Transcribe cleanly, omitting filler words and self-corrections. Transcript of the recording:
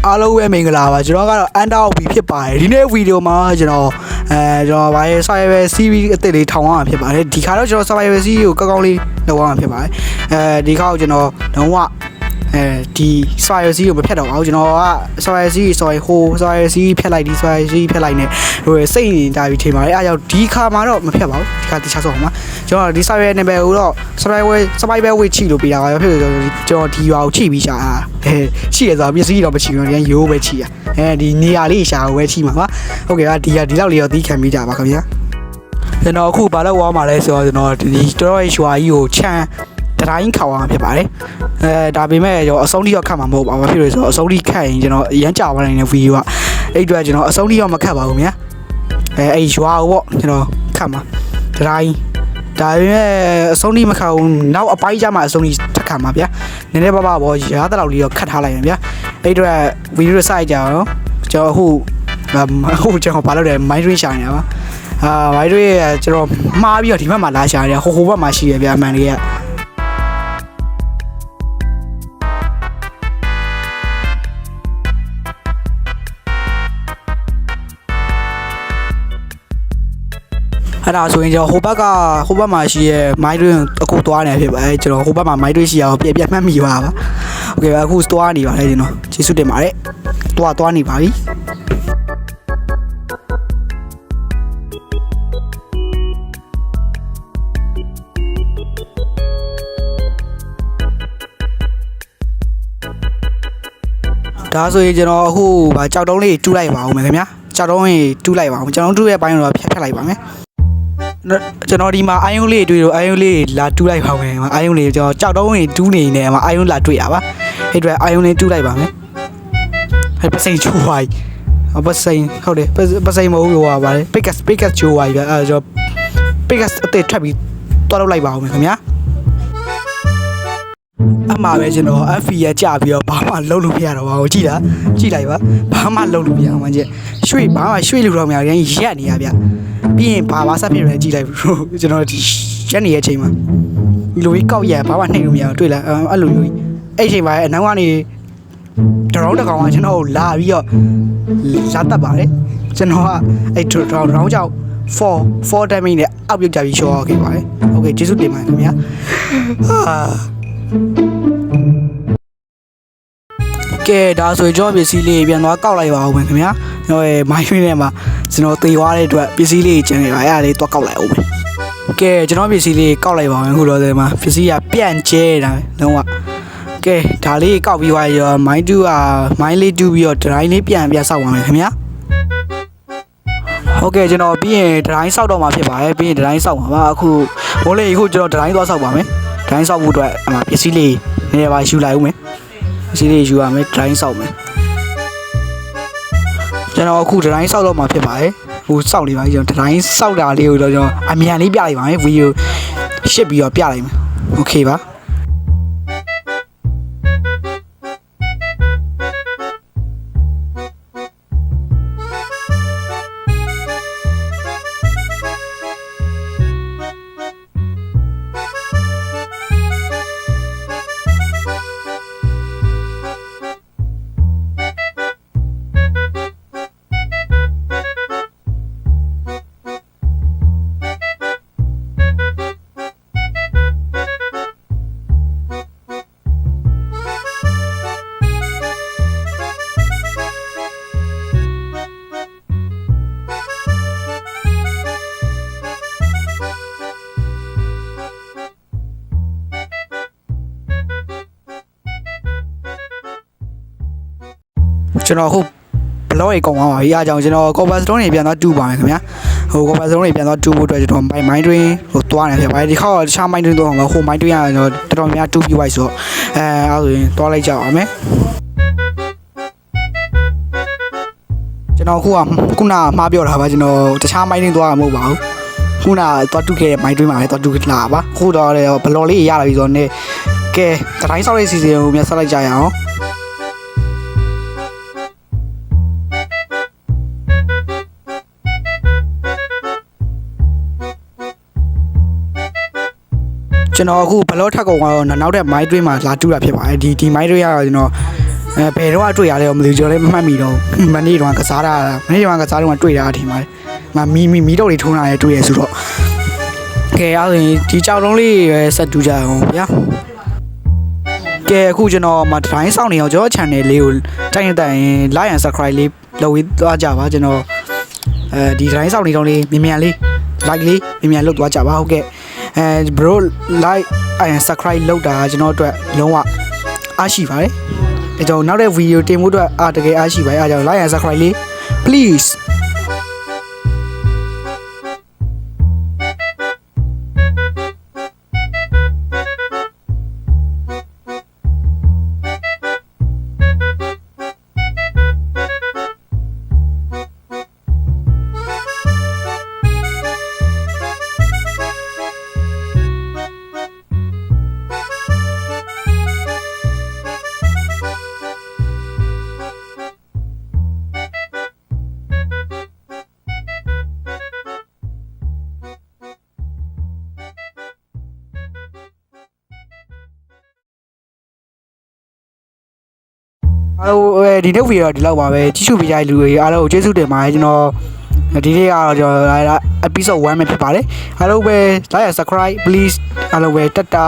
အားလုံးပဲမင်္ဂလာပါကျွန်တော်ကတော့အန်တာအောက်ပြီးဖြစ်ပါတယ်ဒီနေ့ဗီဒီယိုမှာကျွန်တော်ဗားရဲ့ Survival Series အသစ်လေးထောင်အောင်ဖြစ်ပါတယ်ဒီခါတော့ကျွန်တော် Survival Series ကိုကောင်းကောင်းလေးလုပ်အောင်ဖြစ်ပါတယ်ဒီခါတော့ကျွန်တော်လုံးဝဒီ Survival Series ကိုမဖြတ်တော့အောင်ကျွန်တော်က Survival Series ဆိုရင်ဟို Survival Series ဖြတ်လိုက်ဒီ Survival Series ဖြတ်လိုက်နေဟိုစိတ်နေတာပြီးထင်ပါတယ်အားကြောင့်ဒီခါမှာတော့မဖြတ်ပါဘူးဒီခါတခြားဆုံးမှာကျွန်တော်ဒီ Survival နယ်ပယ်ကိုတော့ Survival Way ချိလို့ပြတာပါဖြစ်လို့ကျွန်တော်ဒီရွာကိုချိပြီးရှာချိရဆိုတော့ပစ္စည်းတော့မချိဘူးရန်ရိုးပဲချိရဒီနေရာလေးရှာကိုပဲချိမှာပါဟုတ်ကဲ့ဒီလောက်လေးတော့သီးခံပြီးကြပါခင်ဗျာကျွန်တော်အခုဘာလို့ဝါမှာလဲဆိုတော့ကျွန်တော်ဒီတော်တော်ရွာကြီးကိုချမ်းတိုင်းခေါအောင်ဖြစ်ပါတယ်ဒါပေမဲ့ကျွန်တော်အဆုံးထိတော့ခတ်မှာမဟုတ်ပါဘူးဖြစ်လို့ဆိုတော့အဆုံးထိခတ်ရင်ကျွန်တော်ရမ်းကြပါနိုင်တဲ့ဗီဒီယိုကအဲ့အတွက်ကျွန်တော်အဆုံးထိတော့မခတ်ပါဘူးဗျာအဲ့ရွာကိုပေါ့ကျွန်တော်ခတ်မှာတိုင်းဒါပေမဲ့အဆုံးထိမခတ်ဘူးနောက်အပိုင်းကျမှအဆုံးထိထပ်ခတ်မှာဗျာနည်းနည်းပါးပါပေါ့ရားတလောက်လေးတော့ခတ်ထားလိုက်ရင်ဗျာအဲ့အတွက်ဗီဒီယိုစိုက်ကြအောင်ကျွန်တော်အခုကျွန်တော်ဘာလုပ်လဲ mind range ရှာနေတာပါmind range ကျွန်တော်မှားပြီးတော့ဒီဘက်မှာလာရှာနေတာဟိုဘက်မှာရှိရဗျာအမှန်လေးကအဲ့ဒါဆိုရင်ကျွန်တော်ဟိုဘက်မှာရှိရဲ့မိုင်းတွင်းအခုသွားနေဖြစ်ပါတယ်ကျွန်တော်ဟိုဘက်မှာမိုင်းတွင်းရှိရအောင်ပြမှတ်မိပါပါโอเคအခုသွားနေပါလေကျွန်တော်ကျေးဇူးတင်ပါတယ်သွားနေပါပြီဒါဆိုရင်ကျွန်တော်အခုကြောက်တုံးလေးတူးလိုက်ပါဦးမယ်ခင်ဗျာကြောက်တုံးလေးတူးလိုက်ပါဦးကျွန်တော်တူးရဲ့ဘိုင်းတော့ဖြတ်လိုက်ပါမယ်ကျွန်တော်ဒီမှာအာယုံလေးတွေ့လို့အာယုံလေးလာတူးလိုက်ပါမယ်အာယုံလေးကျွန်တော်ကြောက်တုံးလေးတူးနေနေမှာအာယုံလာတွေ့ရပါအဲ့အတွက်အာယုံလေးတူးလိုက်ပါမယ်အဲ့ပစိန်ချိုးပါပစိန်ဟုတ်တယ်ပစိန်မဟုတ်ဘူးဟောပါလေပိကတ်ချိုးပါဗျအဲ့ကျွန်တော်ပိကတ်အသေးထွက်ပြီးတွားလောက်လိုက်ပါဦးမယ်ခင်ဗျာအမှားပဲကျွန်တော် FV ရကြပြီးတော့ဘာမှလုံးလို့မရတော့ပါဘူးကြည့်လိုက်ပါဘာမှလုံးလို့မရအောင်ကျဘာမှရွှေ့လို့တော့မရရင်ရက်နေရဗျပြီးရင်ဘာဆက်ဖြစ်လဲကြည့်လိုက်ကျွန်တော်ဒီရက်နေရဲ့အချိန်မှာဒီလိုကြီးကောက်ရဘာမှနှိမ့်လို့မရအောင်တွေ့လားအဲ့လိုမျိုးအဲ့အချိန်မှာအနောက်ကနေတရောင်းတစ်ကောင်ကကျွန်တော်ကိုလာပြီးတော့လာတတ်ပါတယ်ကျွန်တော်ကအဲ့တရောင်းကြောင့်4 damage နဲ့အောက်ပြုတ်ကြပြီးရှော့ခဲ့ပါတယ်โอเคကျေးဇူးတင်ပါတယ်ခင်ဗျာကဲဒါဆိုကျွန်တော်ပစ္စည်းလေးပြန်သွားကောက်လိုက်ပါဦးမယ်ခင်ဗျာကျွန်တော်ရဲ့မိုင်းရင်းထဲမှာကျွန်တော်သေသွားတဲ့အတွက်ပစ္စည်းလေးကျန်နေပါအဲ့ဒါလေးသွားကောက်လိုက်အောင်မယ်ကဲကျွန်တော်ပစ္စည်းလေးကောက်လိုက်ပါမယ်ခုတော့ဒီမှာပစ္စည်းကပြန့်ကျဲတာလုံးဝကဲဒါလေးကောက်ပြီးသွားရောမိုင်းတူးမိုင်းလေးတူးပြီးတော့ဒရိုင်းလေးပြန်ဆောက်ပါမယ်ခင်ဗျာဟုတ်ကဲ့ကျွန်တော်ပြီးရင်ဒရိုင်းဆောက်တော့မှာဖြစ်ပါတယ်ပြီးရင်ဒရိုင်းဆောက်ပါပါအခုမိုးလေးအခုကျွန်တော်ဒရိုင်းသွားဆောက်ပါမယ်ဒရိုင်းဆောက်ဖို့အတွက်အမှပစ္စည်းလေးနည်းနည်းပါယူလိုက်ဦးမယ်ပစ္စည်းလေးယူရမယ်ဒရိုင်းဆောက်မယ်ကျွန်တော်အခုဒရိုင်းဆောက်တော့မှာဖြစ်ပါတယ်ဟိုဆောက်နေပါပြီကျွန်တော်ဒရိုင်းဆောက်တာလေးကိုတော့ကျွန်တော်အမြန်လေးပြလိုက်ပါမယ်ဗီဒီယိုရှစ်ပြီးတော့ပြလိုက်မယ်โอเคပါကျွန်တော်အခုဘလော့ရေကုန်သွားပါပြီအားကြောင့်ကျွန်တော်ကော်ပါစတုံးတွေပြန်သွားတူးပါမယ်ခင်ဗျာဟိုကော်ပါစတုံးတွေပြန်သွားတူးဖို့အတွက်ကျွန်တော်မိုင်းတွင်းဟိုသွားနေဖြစ်ပါတယ်ဒီခေါက်တခြားမိုင်းတွင်းသွားအောင်ဟိုမိုင်းတွင်းကကျွန်တော်တော်တော်များတူးပြီးသွားဆိုတော့အဲ့ဆိုရင်သွားလိုက်ကြအောင်မယ်ကျွန်တော်ခုနမှားပြောတာပါကျွန်တော်တခြားမိုင်းတွင်းသွားမှာမဟုတ်ပါဘူးခုနသွားတူးခဲ့တဲ့မိုင်းတွင်းမှာလည်းသွားတူးလာပါခုတော့ဘလော့လေးရလာပြီဆိုတော့ねကဲတိုင်းဆောက်တဲ့စီစဉ်ကိုမြတ်ဆက်လိုက်ကြရအောင်ကျွန်တော်အခုဘလော့ထက်ကောင်ကတော့နောက်တဲ့မိုင်းတွင်းမှာလာတူးတာဖြစ်ပါတယ်ဒီမိုင်းတွင်းကတော့ကျွန်တော် ဘယ်တော့တွေ့ရတယ်မသိဘူးကျွန်တော်လည်းမမှတ်မိတော့မနေ့တော့ကစားတာမနေ့ကစားတော့တွေ့တာအထင်ပါတယ်မီတော့တွေထုံးတာလည်းတွေ့ရဆိုတော့ကဲအဲ့ဒါဒီကြောက်လုံးလေးပဲဆက်တူကြအောင်ဗျာကဲအခုကျွန်တော်တိုင်းစောင့်နေအောင်ကျွန်တော် channel လေးကိုတိုက်ရင် like and subscribe လေးလုပ်ပြီးသွားကြပါကျွန်တော်ဒီတိုင်းစောင့်နေတော့လေးမြန်လေး like လေးမြန်လုပ်သွားကြပါဟုတ်ကဲ့bro like and subscribe လုပ်တာကျွန်တော်အတွက်လုံးဝအားရှိပါတယ်အဲကြောင့်နောက်တဲ့ဗီဒီယိုတင်မှုအတွက်တကယ်အားရှိပါတယ်အဲကြောင့် like and subscribe လေး pleaseအားလုံးဒီနေ့ဗီဒီယိုဒီလောက်ပါပဲကြည့်ရှုပေးကြတဲ့လူတွေအားလုံးကိုကျေးဇူးတင်ပါတယ်ကျွန်တော်ဒီနေ့ကတော့ကျွန်တော် episode 1ပဲဖြစ်ပါတယ်အားလုံးပဲ like and subscribe please အားလုံးပဲတတာ